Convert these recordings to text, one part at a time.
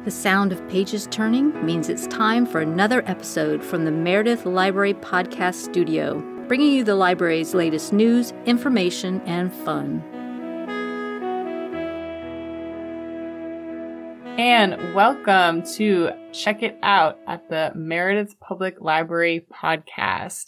The sound of pages turning means it's time for another episode from the Meredith Library Podcast Studio, bringing you the library's latest news, information, and fun. And welcome to Check It Out at the Meredith Public Library Podcast.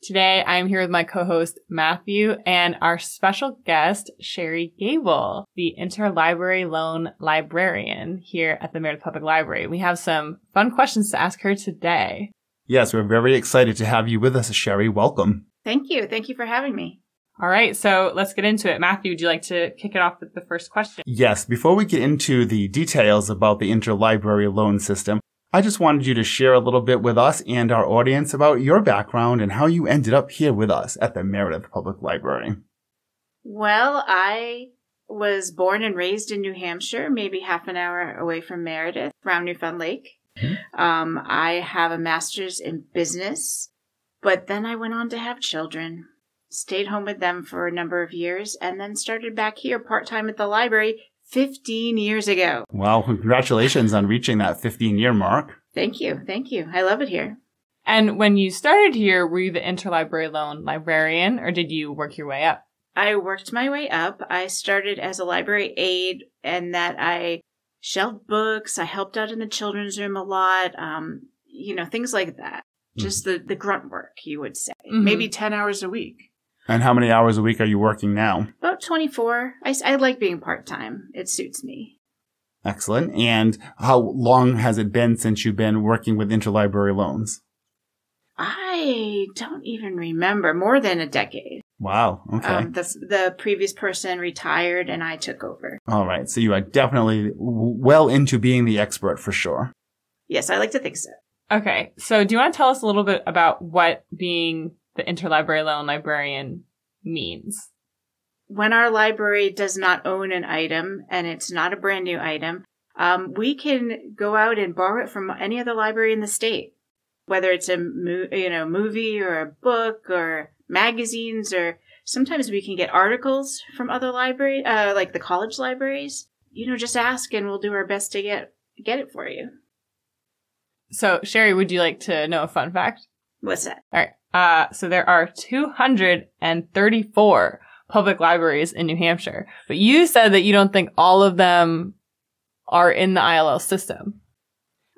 Today, I'm here with my co-host, Matthew, and our special guest, Cherie Gable, the Interlibrary Loan Librarian here at the Meredith Public Library. We have some fun questions to ask her today. Yes, we're very excited to have you with us, Cherie. Welcome. Thank you. Thank you for having me. All right, so let's get into it. Matthew, would you like to kick it off with the first question? Yes, before we get into the details about the Interlibrary Loan System, I just wanted you to share a little bit with us and our audience about your background and how you ended up here with us at the Meredith Public Library. Well, I was born and raised in New Hampshire, maybe half an hour away from Meredith, around Newfound Lake. I have a master's in business, but then I went on to have children, stayed home with them for a number of years, and then started back here part-time at the library 15 years ago. Wow, congratulations on reaching that 15-year mark. Thank you. Thank you. I love it here. And when you started here, were you the Interlibrary Loan Librarian, or did you work your way up? I worked my way up. I started as a library aide, and that I shelved books. I helped out in the children's room a lot, things like that. Just the grunt work, you would say. Maybe 10 hours a week. And how many hours a week are you working now? About 24. I like being part-time. It suits me. Excellent. And how long has it been since you've been working with Interlibrary Loans? I don't even remember. More than a decade. Wow. Okay. The previous person retired and I took over. All right. So you are definitely well into being the expert for sure. Yes, I like to think so. Okay. So do you want to tell us a little bit about what being the Interlibrary Loan Librarian means? When our library does not own an item and it's not a brand new item, we can go out and borrow it from any other library in the state, whether it's a movie or a book or magazines, or sometimes we can get articles from other libraries, like the college libraries. Just ask and we'll do our best to get it for you. So, Cherie, would you like to know a fun fact? What's that? All right. So there are 234 public libraries in New Hampshire, but you said that you don't think all of them are in the ILL system.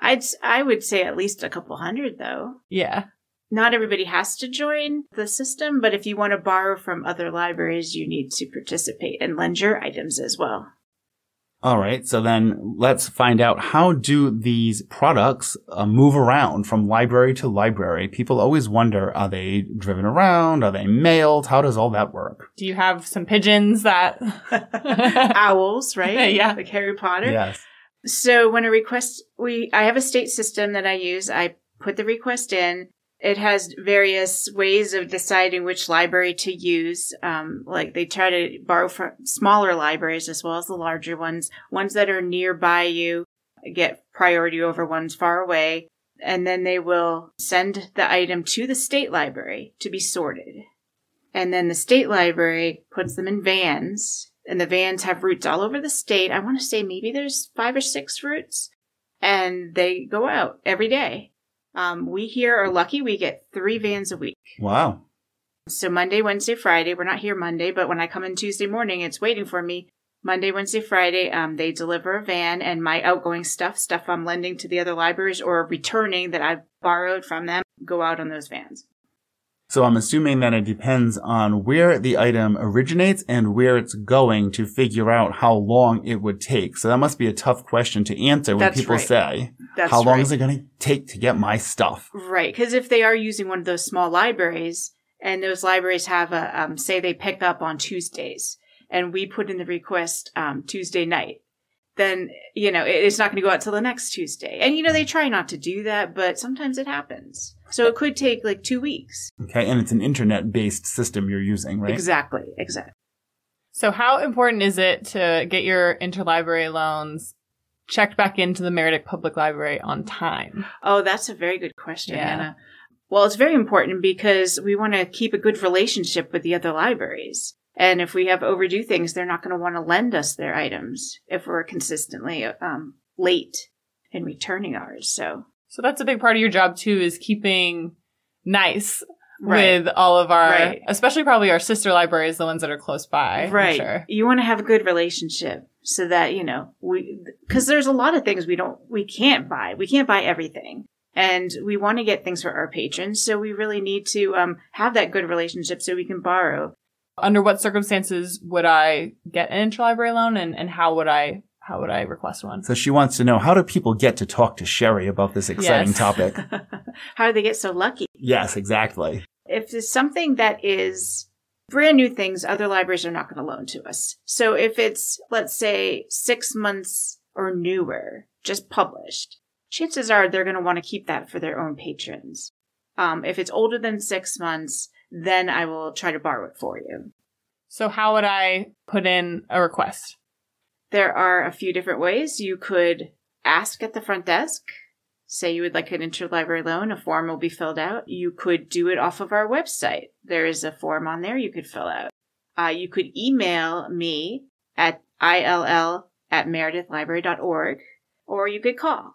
I would say at least a couple hundred, though. Yeah. Not everybody has to join the system, but if you want to borrow from other libraries, you need to participate and lend your items as well. All right. So then let's find out, how do these products move around from library to library? People always wonder, are they driven around? Are they mailed? How does all that work? Do you have some pigeons that... Owls, right? Yeah. Like Harry Potter. Yes. So when a request, I have a state system that I use. I put the request in. It has various ways of deciding which library to use. Like they try to borrow from smaller libraries as well as the larger ones. Ones that are nearby you get priority over ones far away. And then they will send the item to the state library to be sorted. And then the state library puts them in vans. And the vans have routes all over the state. I want to say maybe there's 5 or 6 routes. And they go out every day. We here are lucky. We get 3 vans a week. Wow. So Monday, Wednesday, Friday. We're not here Monday, but when I come in Tuesday morning, it's waiting for me. Monday, Wednesday, Friday, they deliver a van, and my outgoing stuff I'm lending to the other libraries or returning that I've borrowed from them, go out on those vans. So I'm assuming that it depends on where the item originates and where it's going to figure out how long it would take. So that must be a tough question to answer when people say, how long is it going to take to get my stuff? Right. Because if they are using one of those small libraries, and those libraries have say they pick up on Tuesdays, and we put in the request Tuesday night, then, it's not going to go out till the next Tuesday. And, they try not to do that, but sometimes it happens. So it could take like 2 weeks. Okay. And it's an internet-based system you're using, right? Exactly. So how important is it to get your interlibrary loans checked back into the Meredith Public Library on time? Oh, that's a very good question, Hannah. Well, it's very important because we want to keep a good relationship with the other libraries. And if we have overdue things, they're not going to want to lend us their items if we're consistently late. in returning ours. So that's a big part of your job too, is keeping nice with all of our, especially probably our sister libraries, the ones that are close by. Right. I'm sure. You want to have a good relationship so that, because there's a lot of things we can't buy. We can't buy everything. And we want to get things for our patrons. So we really need to have that good relationship so we can borrow. Under what circumstances would I get an interlibrary loan, and how would I request one? So she wants to know, how do people get to talk to Cherie about this exciting topic? How do they get so lucky? Yes, exactly. If it's something that is brand new things, other libraries are not going to loan to us. So if it's, let's say, 6 months or newer, just published, chances are they're going to want to keep that for their own patrons. If it's older than 6 months, then I will try to borrow it for you. So how would I put in a request? There are a few different ways. You could ask at the front desk. Say you would like an interlibrary loan, a form will be filled out. You could do it off of our website. There is a form on there you could fill out. You could email me at ill@meredithlibrary.org, or you could call.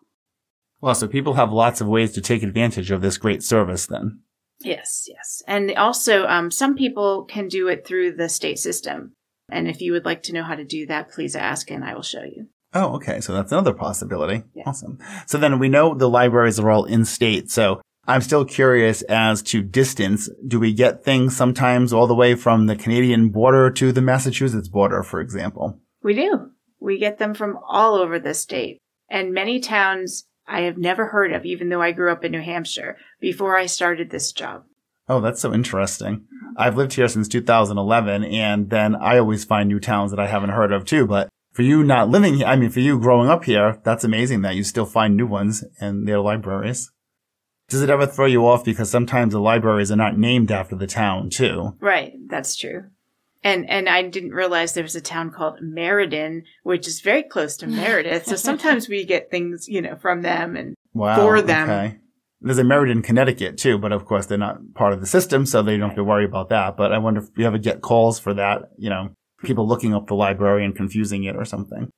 Well, so people have lots of ways to take advantage of this great service then. Yes. And also, some people can do it through the state system. And if you would like to know how to do that, please ask and I will show you. Oh, okay. So that's another possibility. Yeah. Awesome. So then we know the libraries are all in state. So I'm still curious as to distance. Do we get things sometimes all the way from the Canadian border to the Massachusetts border, for example? We do. We get them from all over the state. And many towns I have never heard of, even though I grew up in New Hampshire, before I started this job. Oh, that's so interesting. I've lived here since 2011, and then I always find new towns that I haven't heard of too. But for you not living here, for you growing up here, that's amazing that you still find new ones in their libraries. Does it ever throw you off because sometimes the libraries are not named after the town too? Right, that's true. And I didn't realize there was a town called Meredith, which is very close to Meredith. So sometimes we get things, from them and for them. Okay. There's a Meredith, Connecticut too, but of course they're not part of the system, so they don't have to worry about that. But I wonder if you ever get calls for that, people looking up the library and confusing it or something.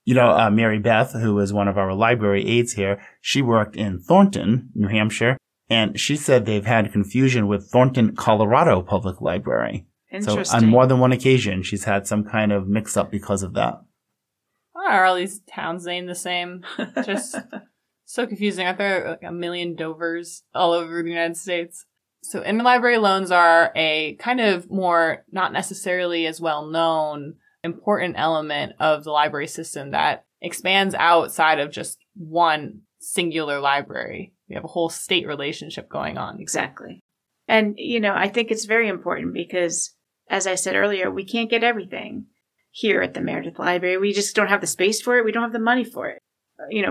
Mary Beth, who is one of our library aides here, she worked in Thornton, New Hampshire, and she said they've had confusion with Thornton, Colorado Public Library. Interesting. So on more than one occasion, she's had some kind of mix-up because of that. Why are all these towns named the same? Just so confusing. Aren't there like a million Dovers all over the United States? So interlibrary loans are a kind of more, not necessarily as well-known, important element of the library system that expands outside of just one singular library. We have a whole state relationship going on. Exactly. And, I think it's very important because, as I said earlier, we can't get everything here at the Meredith Library. We just don't have the space for it. We don't have the money for it.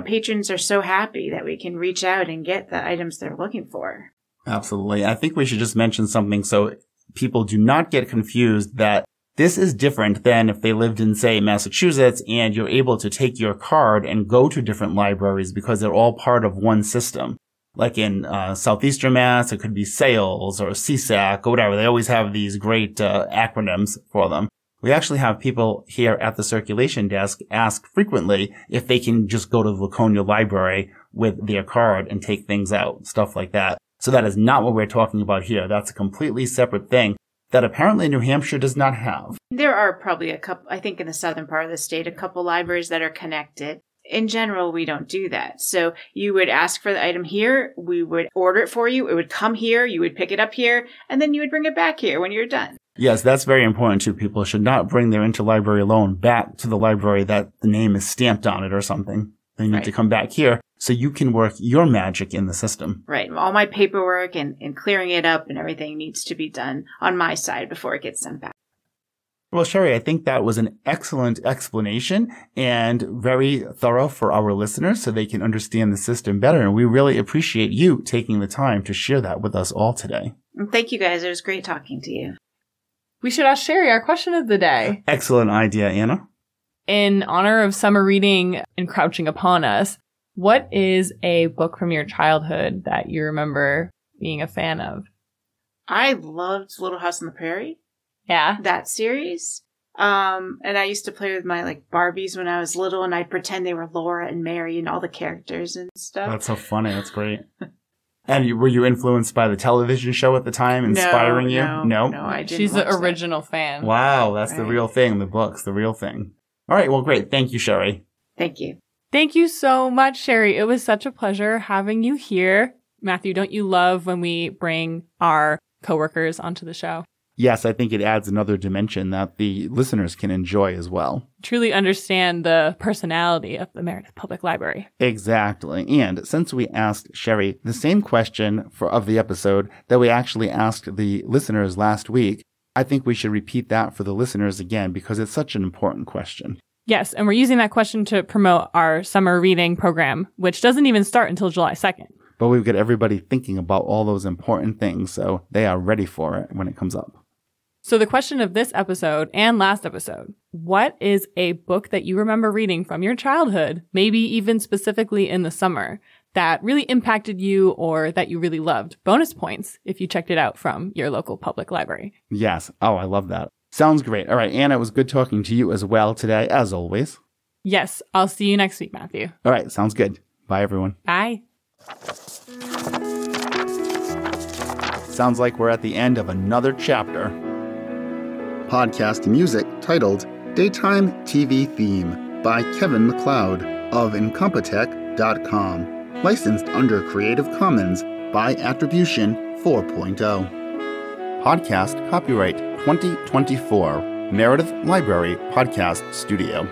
Patrons are so happy that we can reach out and get the items they're looking for. Absolutely. I think we should just mention something so people do not get confused that this is different than if they lived in, say, Massachusetts and you're able to take your card and go to different libraries because they're all part of one system. Like in Southeastern Mass, it could be SAILS or CSAC or whatever. They always have these great acronyms for them. We actually have people here at the circulation desk ask frequently if they can just go to the Laconia Library with their card and take things out, stuff like that. So that is not what we're talking about here. That's a completely separate thing that apparently New Hampshire does not have. There are probably a couple, I think in the southern part of the state, a couple libraries that are connected. In general, we don't do that. So you would ask for the item here, we would order it for you, it would come here, you would pick it up here, and then you would bring it back here when you're done. Yes, that's very important too. People should not bring their interlibrary loan back to the library that the name is stamped on it or something. They need to come back here so you can work your magic in the system. Right. All my paperwork and clearing it up and everything needs to be done on my side before it gets sent back. Well, Cherie, I think that was an excellent explanation and very thorough for our listeners so they can understand the system better. And we really appreciate you taking the time to share that with us all today. Thank you, guys. It was great talking to you. We should ask Cherie our question of the day. Excellent idea, Anna. In honor of summer reading encroaching upon us, what is a book from your childhood that you remember being a fan of? I loved Little House on the Prairie. Yeah. That series. And I used to play with my like Barbies when I was little, and I'd pretend they were Laura and Mary and all the characters and stuff. That's so funny. That's great. And were you influenced by the television show at the time, inspiring you? No, I didn't. She's the original fan. Wow, that's the real thing. The book's the real thing. All right, well, great. Thank you, Cherie. Thank you. Thank you so much, Cherie. It was such a pleasure having you here. Matthew, don't you love when we bring our coworkers onto the show? Yes, I think it adds another dimension that the listeners can enjoy as well. Truly understand the personality of the Meredith Public Library. Exactly. And since we asked Cherie the same question of the episode that we actually asked the listeners last week, I think we should repeat that for the listeners again because it's such an important question. Yes, and we're using that question to promote our summer reading program, which doesn't even start until July 2nd. But we've got everybody thinking about all those important things, so they are ready for it when it comes up. So the question of this episode and last episode, what is a book that you remember reading from your childhood, maybe even specifically in the summer, that really impacted you or that you really loved? Bonus points if you checked it out from your local public library. Yes. Oh, I love that. Sounds great. All right, Anna, it was good talking to you as well today, as always. Yes. I'll see you next week, Matthew. All right. Sounds good. Bye, everyone. Bye. Sounds like we're at the end of another chapter. Podcast music titled Daytime TV Theme by Kevin MacLeod of Incompetech.com. Licensed under Creative Commons by Attribution 4.0. Podcast copyright 2024. Meredith Library Podcast Studio.